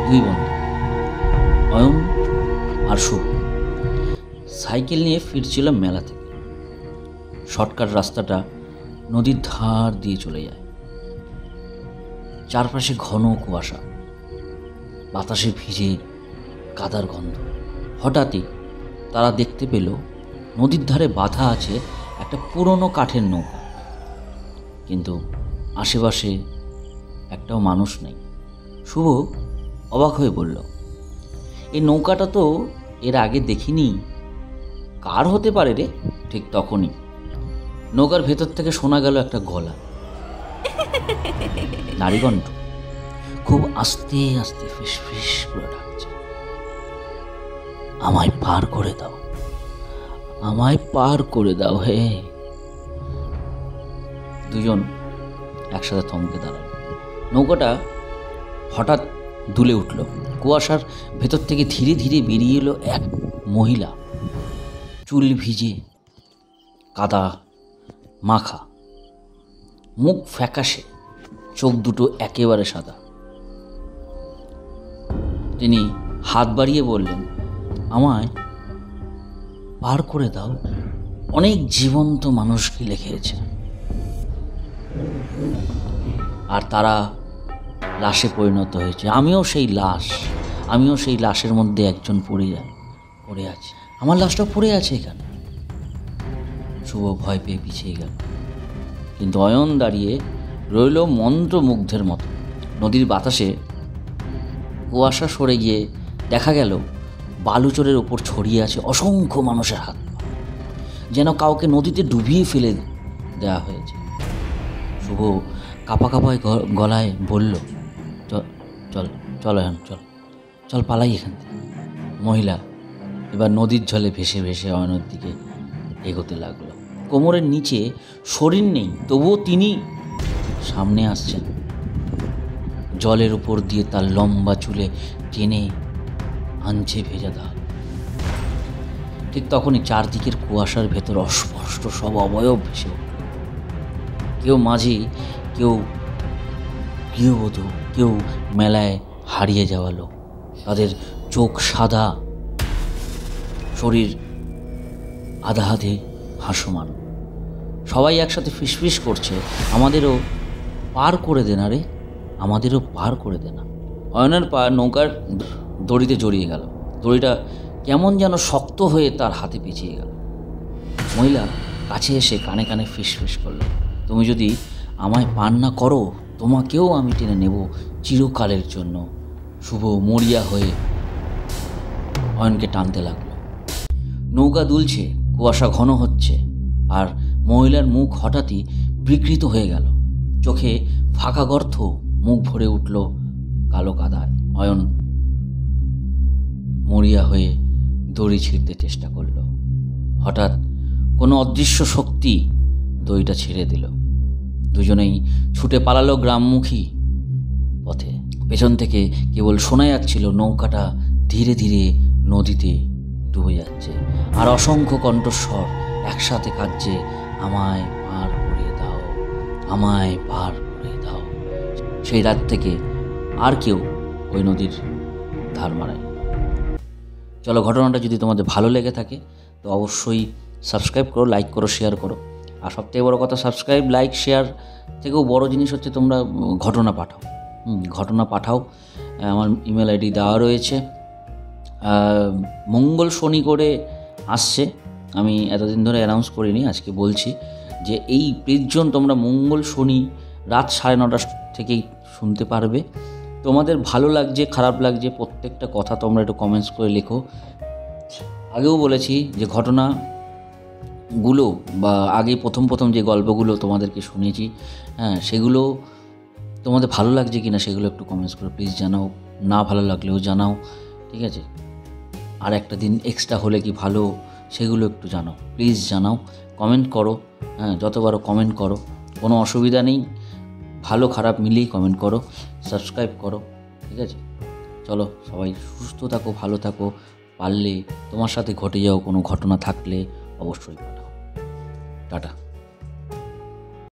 দুই বন্ধু অয়ন আর শুভ সাইকেল নিয়ে ফিরছিল মেলা থেকে। শর্টকাট রাস্তাটা নদীর ধার দিয়ে চলে যায়। চারপাশে ঘন কুয়াশা, বাতাসে ভিজে কাদার গন্ধ। হঠাৎই তারা দেখতে পেল নদীর ধারে বাঁধা আছে একটা পুরনো কাঠের নৌকা, কিন্তু আশেপাশে একটাও মানুষ নেই। শুভ অবাক হয়ে বলল, এই নৌকাটা তো এর আগে দেখিনি, কার হতে পারে রে? ঠিক তখনই নৌকার ভেতর থেকে শোনা গেল একটা গলা, নারীকণ্ঠ, খুব আস্তে আস্তে ফিস ফিস করে ডাকছে, আমায় পার করে দাও, আমায় পার করে দাও হে। দুজন একসাথে থমকে দাঁড়ালো। নৌকাটা হঠাৎ দুলে উঠল। কুয়াশার ভেতর থেকে ধীরে ধীরে বেরিয়ে এলো এক মহিলা, চুল ভিজে, কাদা মাখা, মুখ ফ্যাকাশে, চোখ দুটো একেবারে সাদা। তিনি হাত বাড়িয়ে বললেন, আমায় পার করে দাও, অনেক জীবন্ত মানুষ গিলে খেয়েছে, আর তারা লাশে পরিণত হয়েছে। আমিও সেই লাশের মধ্যে একজন পড়ে আছে। আমার লাশটা পড়ে আছে এখানে। শুভ ভয় পেয়ে পিছিয়ে গেল, কিন্তু অয়ন দাঁড়িয়ে রইল মন্ত্রমুগ্ধের মতো। নদীর বাতাসে কুয়াশা সরে গিয়ে দেখা গেল বালুচরের ওপর ছড়িয়ে আছে অসংখ্য মানুষের হাত, যেন কাউকে নদীতে ডুবিয়ে ফেলে দেওয়া হয়েছে। শুভ কাঁপা কাঁপায় গলায় বলল, চল চল এখন চল চল পালাই এখান থেকে। মহিলা এবার নদীর জলে ভেসে ভেসে অয়নের দিকে এগোতে লাগলো। কোমরের নিচে শরীর নেই, তবুও তিনি সামনে আসছেন। জলের উপর দিয়ে তার লম্বা চুলে টেনে আনছে ভেজা দাগ। ঠিক তখনই চারদিকের কুয়াশার ভেতর অস্পষ্ট সব অবয়ব ভেসে উঠল। কেউ মাঝি, কেউ গৃহবধূ, কেউ মেলায় হারিয়ে যাওয়া লোক। তাদের চোখ সাদা, শরীর আধা হাতে ভাসমান। সবাই একসাথে ফিসফিস করছে, আমাদেরও পার করে দে না রে, আমাদেরও পার করে দে না। অয়নের পা নৌকার দড়িতে জড়িয়ে গেল। দড়িটা কেমন যেন শক্ত হয়ে তার হাতে পেঁচিয়ে গেল। মহিলা কাছে এসে কানে কানে ফিসফিস করল, তুমি যদি আমায় পার না করো, তোমাকেও আমি টেনে নেব চিরকালের জন্য। শুভ মরিয়া হয়ে অয়নকে টানতে লাগলো। নৌকা দুলছে, কুয়াশা ঘন হচ্ছে, আর মহিলার মুখ হঠাৎই বিকৃত হয়ে গেল। চোখে ফাঁকা গর্ত, মুখ ভরে উঠল কালো কাদায়। অয়ন মরিয়া হয়ে দড়ি ছিঁড়তে চেষ্টা করল। হঠাৎ কোনো অদৃশ্য শক্তি দড়িটা ছেড়ে দিল। দুজনেই ছুটে পালালো গ্রামমুখী পথে। পেছন থেকে কেবল শোনা যাচ্ছিল নৌকাটা ধীরে ধীরে নদীতে ডুবে যাচ্ছে, আর অসংখ্য কণ্ঠস্বর একসাথে কাঁদছে, আমায় পার করে দাও, আমায় পার করে দাও। সেই রাত থেকে আর কেউ ওই নদীর ধার মারায়। চলো, ঘটনাটা যদি তোমাদের ভালো লেগে থাকে তো অবশ্যই সাবস্ক্রাইব করো, লাইক করো, শেয়ার করো। আর সবথেকে বড় কথা, সাবস্ক্রাইব, লাইক, শেয়ার থেকেও বড় জিনিস হচ্ছে তোমরা ঘটনা পাঠাও। ঘটনা পাঠাও। আমার ইমেল আইডি দেওয়া রয়েছে। মঙ্গল শনি করে আসছে, আমি এতদিন ধরে অ্যানাউন্স করিনি, আজকে বলছি যে এই প্রিজন তোমরা মঙ্গল শনি রাত 9:30 থেকেই শুনতে পারবে। তোমাদের ভালো লাগছে, খারাপ লাগছে, প্রত্যেকটা কথা তোমরা একটু কমেন্টস করে লেখো। আগেও বলেছি যে ঘটনাগুলো বা আগে প্রথম যে গল্পগুলো তোমাদেরকে শুনিয়েছি, সেগুলো তোমাদের ভালো লাগছে কি না সেগুলো একটু কমেন্টস করে প্লিজ জানাও। না ভালো লাগলেও জানাও, ঠিক আছে? আর একটা দিন এক্সট্রা হলে কি ভালো, সেগুলো একটু জানাও, প্লিজ জানাও। কমেন্ট করো, যতবারও কমেন্ট করো, কোনো অসুবিধা নেই। ভালো খারাপ মিলিয়েই কমেন্ট করো, সাবস্ক্রাইব করো, ঠিক আছে? চলো, সবাই সুস্থ থাকো, ভালো থাকো। পারলে তোমার সাথে ঘটে যাও কোনো ঘটনা থাকলে অবশ্যই পাঠাও। টাটা।